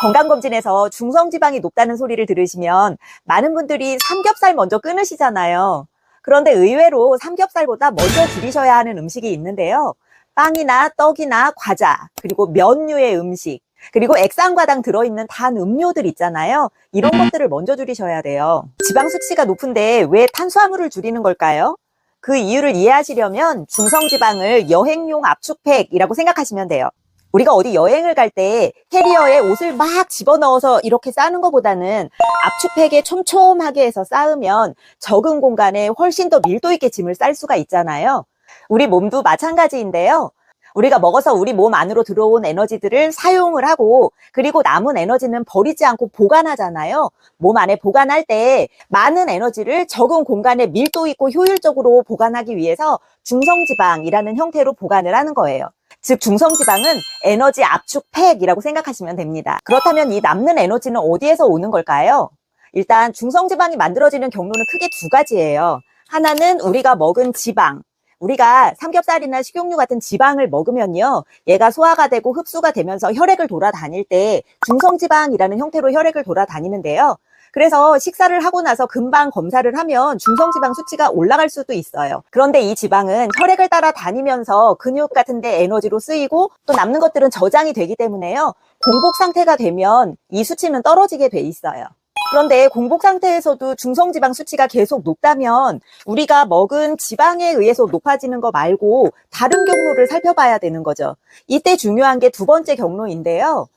건강검진에서 중성지방이 높다는 소리를 들으시면 많은 분들이 삼겹살 먼저 끊으시잖아요. 그런데 의외로 삼겹살보다 먼저 줄이셔야 하는 음식이 있는데요. 빵이나 떡이나 과자, 그리고 면류의 음식, 그리고 액상과당 들어있는 단 음료들 있잖아요. 이런 것들을 먼저 줄이셔야 돼요. 지방 수치가 높은데 왜 탄수화물을 줄이는 걸까요? 그 이유를 이해하시려면 중성지방을 여행용 압축팩이라고 생각하시면 돼요. 우리가 어디 여행을 갈 때 캐리어에 옷을 막 집어넣어서 이렇게 싸는 것보다는 압축팩에 촘촘하게 해서 쌓으면 적은 공간에 훨씬 더 밀도 있게 짐을 쌀 수가 있잖아요. 우리 몸도 마찬가지인데요. 우리가 먹어서 우리 몸 안으로 들어온 에너지들을 사용을 하고, 그리고 남은 에너지는 버리지 않고 보관하잖아요. 몸 안에 보관할 때 많은 에너지를 적은 공간에 밀도 있고 효율적으로 보관하기 위해서 중성지방이라는 형태로 보관을 하는 거예요. 즉 중성지방은 에너지 압축팩이라고 생각하시면 됩니다. 그렇다면 이 남는 에너지는 어디에서 오는 걸까요? 일단 중성지방이 만들어지는 경로는 크게 두 가지예요. 하나는 우리가 먹은 지방, 우리가 삼겹살이나 식용유 같은 지방을 먹으면요, 얘가 소화가 되고 흡수가 되면서 혈액을 돌아다닐 때 중성지방이라는 형태로 혈액을 돌아다니는데요. 그래서 식사를 하고 나서 금방 검사를 하면 중성지방 수치가 올라갈 수도 있어요. 그런데 이 지방은 혈액을 따라 다니면서 근육 같은 데 에너지로 쓰이고 또 남는 것들은 저장이 되기 때문에요, 공복 상태가 되면 이 수치는 떨어지게 돼 있어요. 그런데 공복 상태에서도 중성지방 수치가 계속 높다면 우리가 먹은 지방에 의해서 높아지는 거 말고 다른 경로를 살펴봐야 되는 거죠. 이때 중요한 게 두 번째 경로인데요.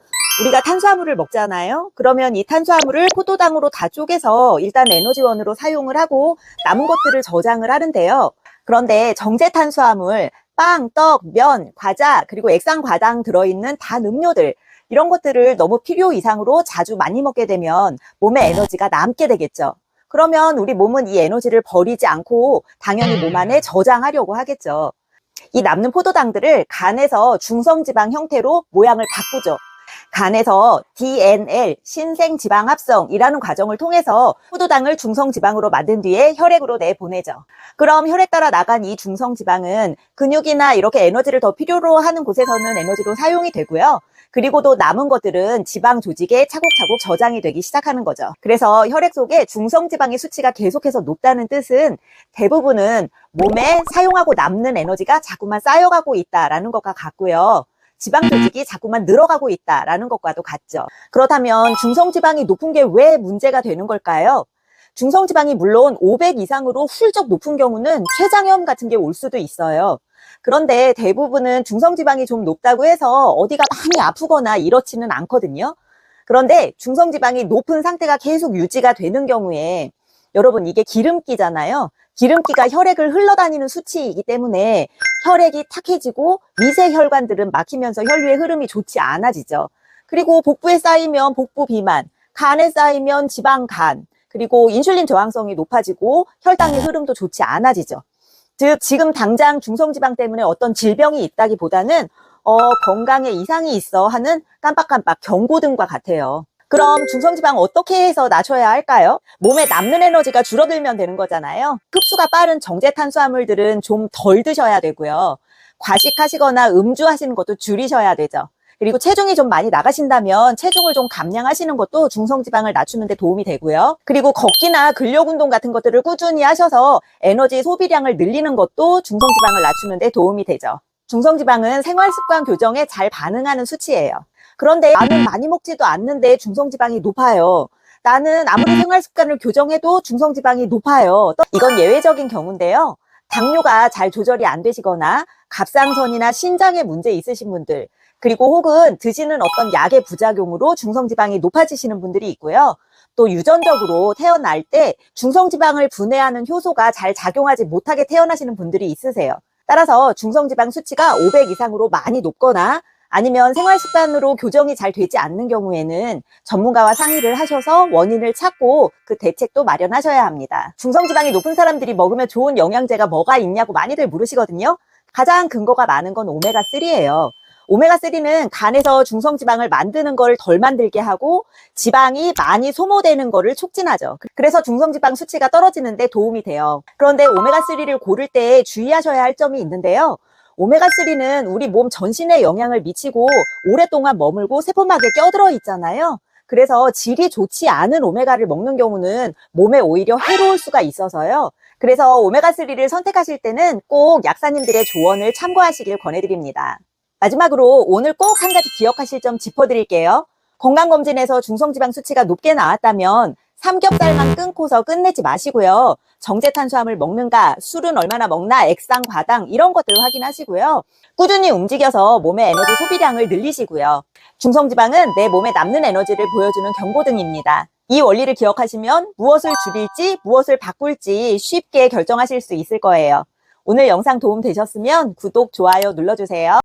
우리가 탄수화물을 먹잖아요. 그러면 이 탄수화물을 포도당으로 다 쪼개서 일단 에너지원으로 사용을 하고 남은 것들을 저장을 하는데요. 그런데 정제 탄수화물, 빵, 떡, 면, 과자, 그리고 액상과당 들어있는 단 음료들, 이런 것들을 너무 필요 이상으로 자주 많이 먹게 되면 몸에 에너지가 남게 되겠죠. 그러면 우리 몸은 이 에너지를 버리지 않고 당연히 몸 안에 저장하려고 하겠죠. 이 남는 포도당들을 간에서 중성지방 형태로 모양을 바꾸죠. 간에서 DNL, 신생지방합성이라는 과정을 통해서 포도당을 중성지방으로 만든 뒤에 혈액으로 내보내죠. 그럼 혈액 따라 나간 이 중성지방은 근육이나 이렇게 에너지를 더 필요로 하는 곳에서는 에너지로 사용이 되고요. 그리고 또 남은 것들은 지방 조직에 차곡차곡 저장이 되기 시작하는 거죠. 그래서 혈액 속에 중성지방의 수치가 계속해서 높다는 뜻은 대부분은 몸에 사용하고 남는 에너지가 자꾸만 쌓여가고 있다라는 것과 같고요. 지방 조직이 자꾸만 늘어가고 있다라는 것과도 같죠. 그렇다면 중성지방이 높은 게 왜 문제가 되는 걸까요? 중성지방이 물론 500 이상으로 훌쩍 높은 경우는 췌장염 같은 게 올 수도 있어요. 그런데 대부분은 중성지방이 좀 높다고 해서 어디가 많이 아프거나 이렇지는 않거든요. 그런데 중성지방이 높은 상태가 계속 유지가 되는 경우에, 여러분 이게 기름기잖아요. 기름기가 혈액을 흘러다니는 수치이기 때문에 혈액이 탁해지고 미세 혈관들은 막히면서 혈류의 흐름이 좋지 않아지죠. 그리고 복부에 쌓이면 복부 비만, 간에 쌓이면 지방간, 그리고 인슐린 저항성이 높아지고 혈당의 흐름도 좋지 않아지죠. 즉 지금 당장 중성지방 때문에 어떤 질병이 있다기보다는 건강에 이상이 있어 하는 깜빡깜빡 경고등과 같아요. 그럼 중성지방 어떻게 해서 낮춰야 할까요? 몸에 남는 에너지가 줄어들면 되는 거잖아요. 흡수가 빠른 정제 탄수화물들은 좀 덜 드셔야 되고요. 과식하시거나 음주하시는 것도 줄이셔야 되죠. 그리고 체중이 좀 많이 나가신다면 체중을 좀 감량하시는 것도 중성지방을 낮추는 데 도움이 되고요. 그리고 걷기나 근력운동 같은 것들을 꾸준히 하셔서 에너지 소비량을 늘리는 것도 중성지방을 낮추는 데 도움이 되죠. 중성지방은 생활습관 교정에 잘 반응하는 수치예요. 그런데 나는 많이 먹지도 않는데 중성지방이 높아요. 나는 아무리 생활습관을 교정해도 중성지방이 높아요. 이건 예외적인 경우인데요. 당뇨가 잘 조절이 안 되시거나 갑상선이나 신장에 문제 있으신 분들, 그리고 혹은 드시는 어떤 약의 부작용으로 중성지방이 높아지시는 분들이 있고요. 또 유전적으로 태어날 때 중성지방을 분해하는 효소가 잘 작용하지 못하게 태어나시는 분들이 있으세요. 따라서 중성지방 수치가 500 이상으로 많이 높거나 아니면 생활습관으로 교정이 잘 되지 않는 경우에는 전문가와 상의를 하셔서 원인을 찾고 그 대책도 마련하셔야 합니다. 중성지방이 높은 사람들이 먹으면 좋은 영양제가 뭐가 있냐고 많이들 물으시거든요. 가장 근거가 많은 건 오메가3예요. 오메가3는 간에서 중성지방을 만드는 걸 덜 만들게 하고 지방이 많이 소모되는 거를 촉진하죠. 그래서 중성지방 수치가 떨어지는 데 도움이 돼요. 그런데 오메가3를 고를 때 주의하셔야 할 점이 있는데요. 오메가3는 우리 몸 전신에 영향을 미치고 오랫동안 머물고 세포막에 껴들어 있잖아요. 그래서 질이 좋지 않은 오메가를 먹는 경우는 몸에 오히려 해로울 수가 있어서요. 그래서 오메가3를 선택하실 때는 꼭 약사님들의 조언을 참고하시길 권해드립니다. 마지막으로 오늘 꼭 한 가지 기억하실 점 짚어드릴게요. 건강검진에서 중성지방 수치가 높게 나왔다면 삼겹살만 끊고서 끝내지 마시고요. 정제탄수화물 먹는가, 술은 얼마나 먹나, 액상, 과당 이런 것들 확인하시고요. 꾸준히 움직여서 몸의 에너지 소비량을 늘리시고요. 중성지방은 내 몸에 남는 에너지를 보여주는 경고등입니다. 이 원리를 기억하시면 무엇을 줄일지 무엇을 바꿀지 쉽게 결정하실 수 있을 거예요. 오늘 영상 도움 되셨으면 구독, 좋아요 눌러주세요.